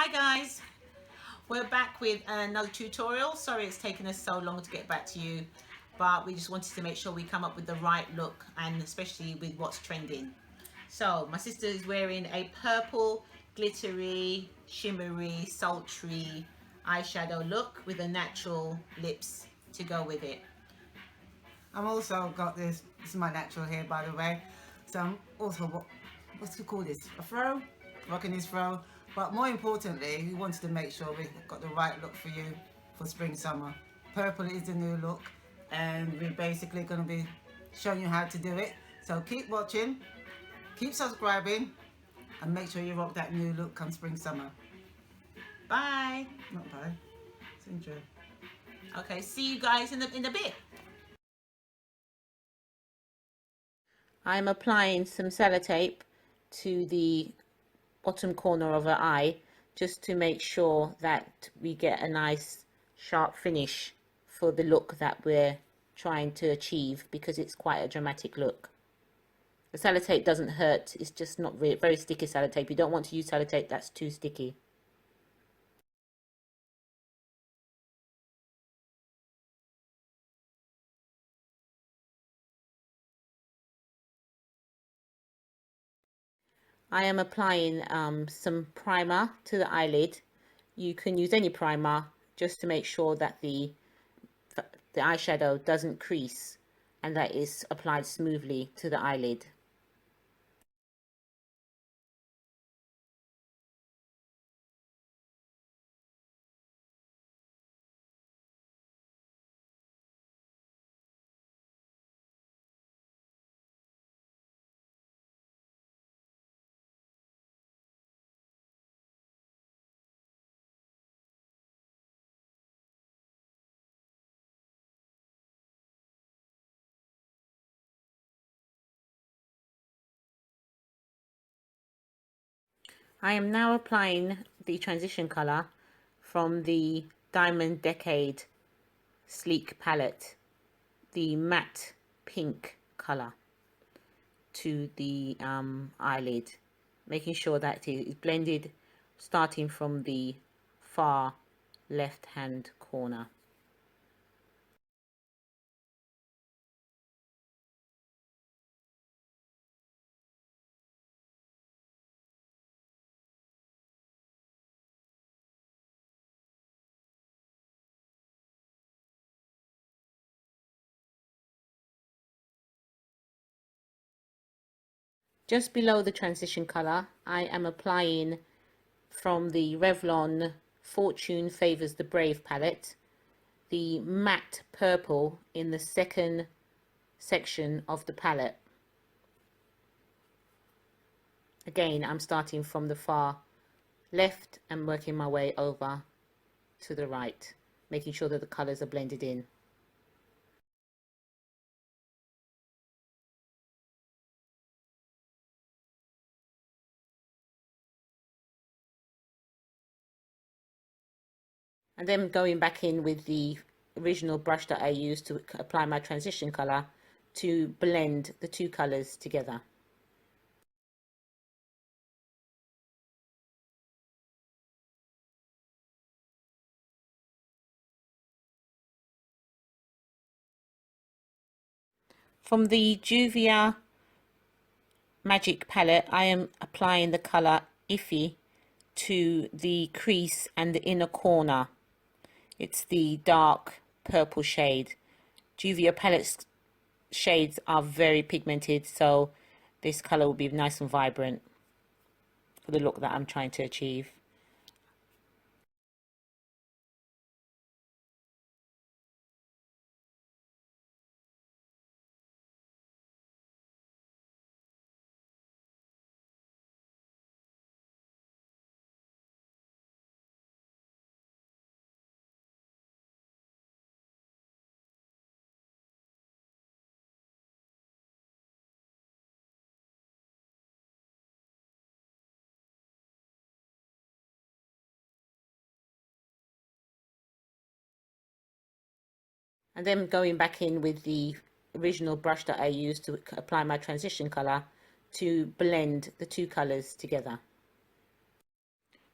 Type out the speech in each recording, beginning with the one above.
Hi guys, we're back with another tutorial. Sorry it's taken us so long to get back to you, but we just wanted to make sure we come up with the right look, and especially with what's trending. So my sister is wearing a purple glittery shimmery sultry eyeshadow look with a natural lips to go with it. I'm also got this is my natural hair, by the way, so I'm also what's to call this, a fro, rocking this fro. But more importantly, we wanted to make sure we got the right look for you for spring summer. Purple is the new look, and we're basically going to be showing you how to do it. So keep watching, keep subscribing, and make sure you rock that new look come spring summer. Bye. Not bye. Enjoy. Okay, see you guys in a bit. I'm applying some sellotape to the bottom corner of her eye just to make sure that we get a nice sharp finish for the look that we're trying to achieve, because it's quite a dramatic look. The sellotape doesn't hurt, it's just not very sticky sellotape. You don't want to use sellotape that's too sticky. I am applying some primer to the eyelid. You can use any primer just to make sure that the eyeshadow doesn't crease and that is applied smoothly to the eyelid. I am now applying the transition colour from the Diamond Decade Sleek palette, the matte pink colour, to the eyelid, making sure that it is blended starting from the far left hand corner. Just below the transition colour, I am applying from the Revlon Fortune Favours the Brave palette, the matte purple in the second section of the palette. Again, I'm starting from the far left and working my way over to the right, making sure that the colours are blended in. And then going back in with the original brush that I used to apply my transition colour to blend the two colours together. From the Juvia Magic palette, I am applying the colour Iffy to the crease and the inner corner. It's the dark purple shade. Juvia palette shades are very pigmented, so this colour will be nice and vibrant for the look that I'm trying to achieve. And then going back in with the original brush that I used to apply my transition colour to blend the two colours together.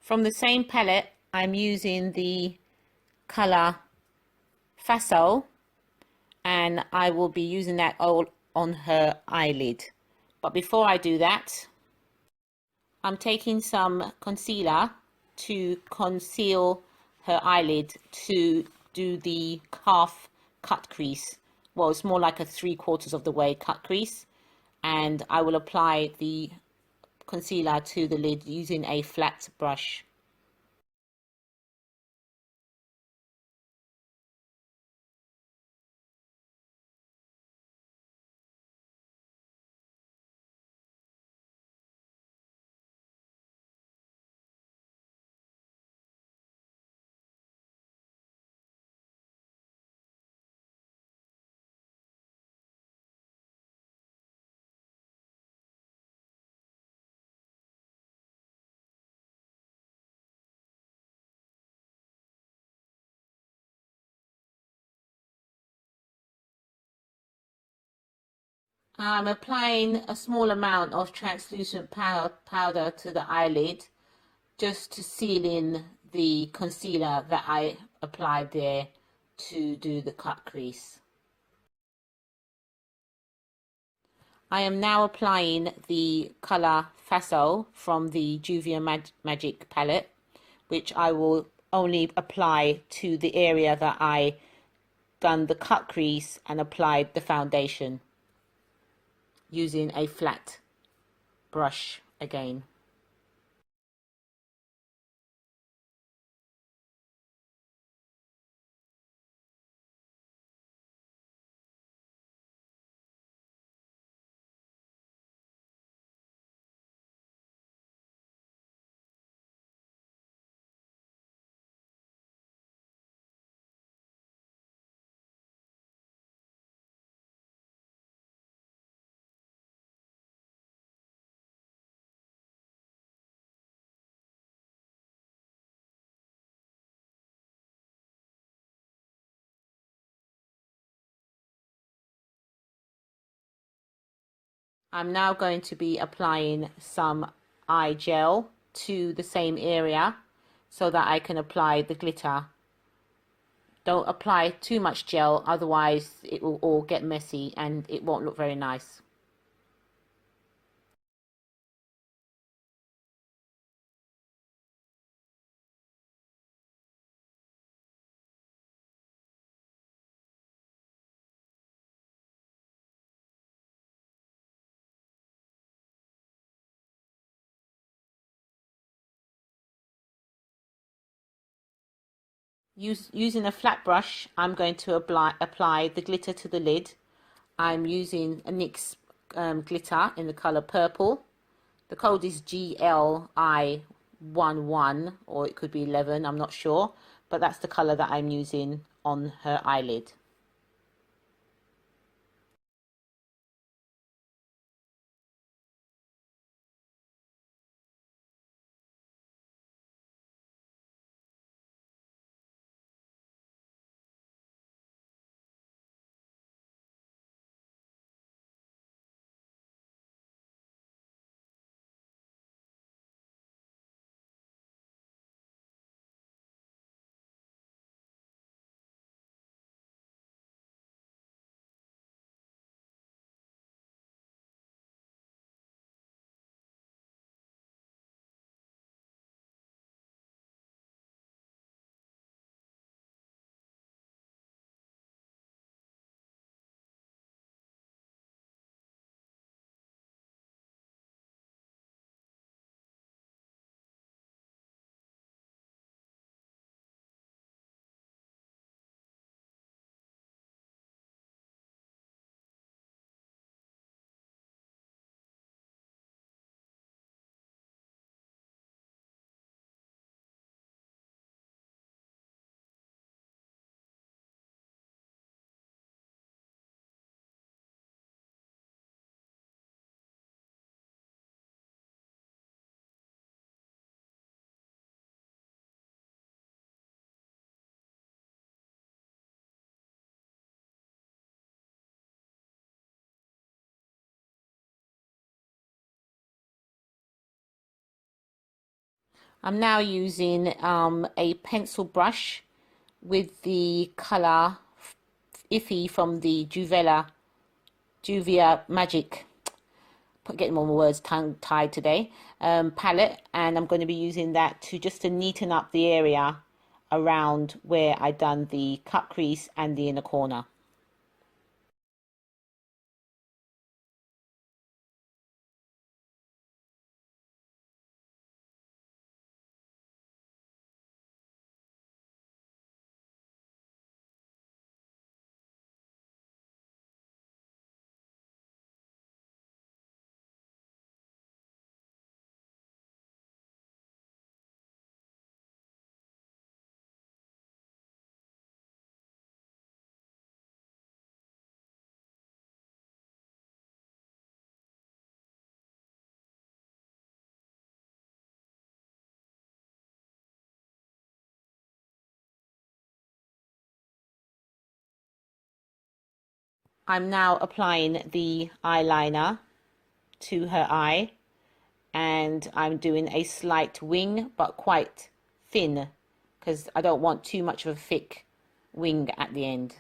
From the same palette, I'm using the colour Faso, and I will be using that all on her eyelid. But before I do that, I'm taking some concealer to conceal her eyelid to do the half cut crease. Well, it's more like a 3/4 of the way cut crease. And I will apply the concealer to the lid using a flat brush. I'm applying a small amount of translucent powder to the eyelid just to seal in the concealer that I applied there to do the cut crease. I am now applying the colour Faso from the Juvia Magic Palette, which I will only apply to the area that I done the cut crease and applied the foundation using a flat brush again. I'm now going to be applying some eye gel to the same area so that I can apply the glitter. Don't apply too much gel, otherwise it will all get messy and it won't look very nice. Using a flat brush, I'm going to apply the glitter to the lid. I'm using a NYX glitter in the colour purple. The code is GLI-11, or it could be 11, I'm not sure. But that's the colour that I'm using on her eyelid. I'm now using a pencil brush with the colour Iffy from the Juvia Magic, getting all my words tongue-tied today, palette, and I'm going to be using that to just to neaten up the area around where I done the cut crease and the inner corner. I'm now applying the eyeliner to her eye, and I'm doing a slight wing but quite thin because I don't want too much of a thick wing at the end.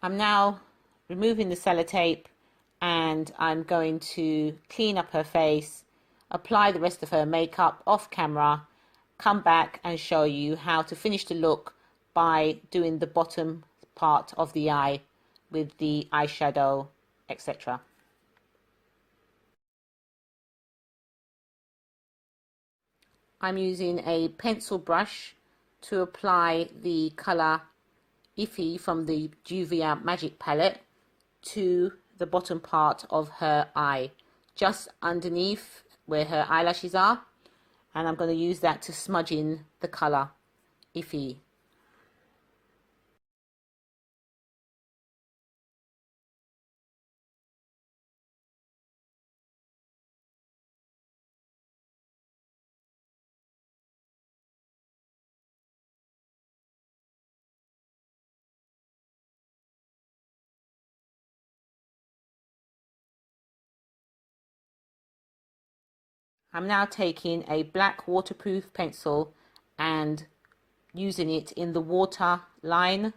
I'm now removing the sellotape and I'm going to clean up her face, apply the rest of her makeup off camera, come back and show you how to finish the look by doing the bottom part of the eye with the eyeshadow, etc. I'm using a pencil brush to apply the colour Iffy from the Juvia Magic Palette to the bottom part of her eye, just underneath where her eyelashes are, and I'm going to use that to smudge in the colour Iffy. I'm now taking a black waterproof pencil and using it in the water line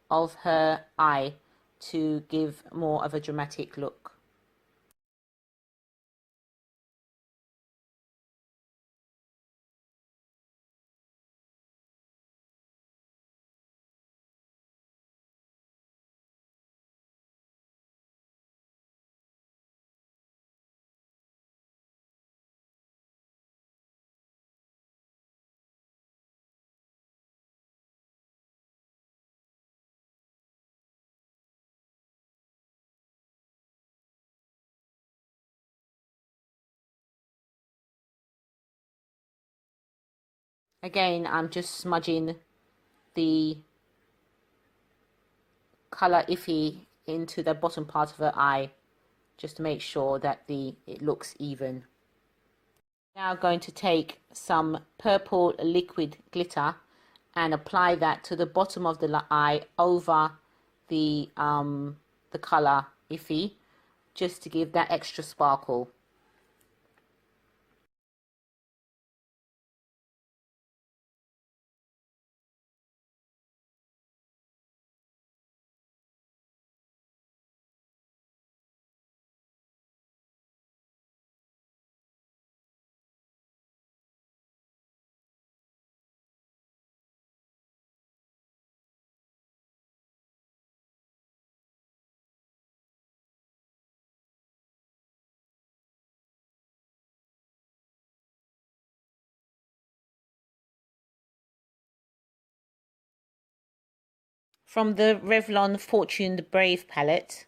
of her eye to give more of a dramatic look. Again, I'm just smudging the colour Iffy into the bottom part of her eye just to make sure that it looks even. Now going to take some purple liquid glitter and apply that to the bottom of the eye over the colour Iffy, just to give that extra sparkle. From the Revlon Fortune the Brave palette,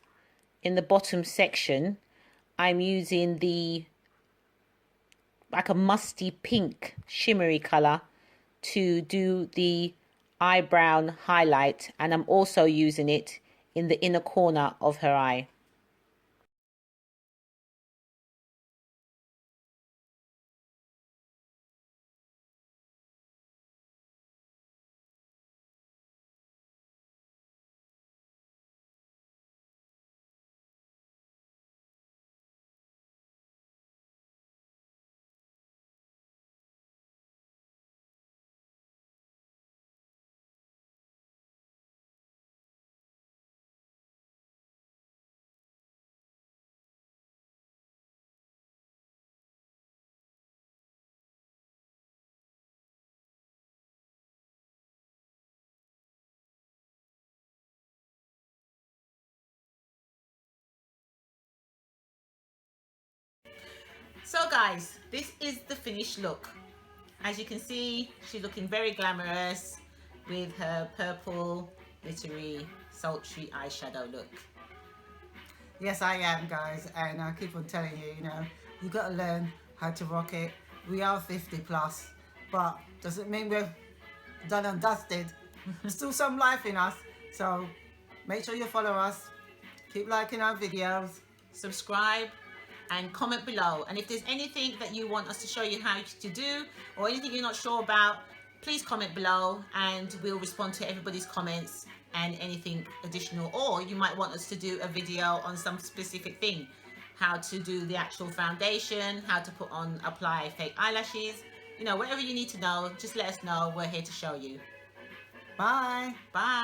in the bottom section, I'm using the like a musty pink shimmery colour to do the eyebrow highlight, and I'm also using it in the inner corner of her eye. So guys, this is the finished look. As you can see, she's looking very glamorous with her purple, glittery, sultry eyeshadow look. Yes, I am, guys, and I keep on telling you, you know, you got to learn how to rock it. We are 50 plus, but doesn't mean we're done and dusted. Still some life in us, so make sure you follow us, keep liking our videos, Subscribe and comment below, and if there's anything that you want us to show you how to do or anything you're not sure about, please comment below and we'll respond to everybody's comments and anything additional. Or you might want us to do a video on some specific thing, how to do the actual foundation, how to apply fake eyelashes, you know, whatever you need to know, just let us know. We're here to show you. bye. Bye.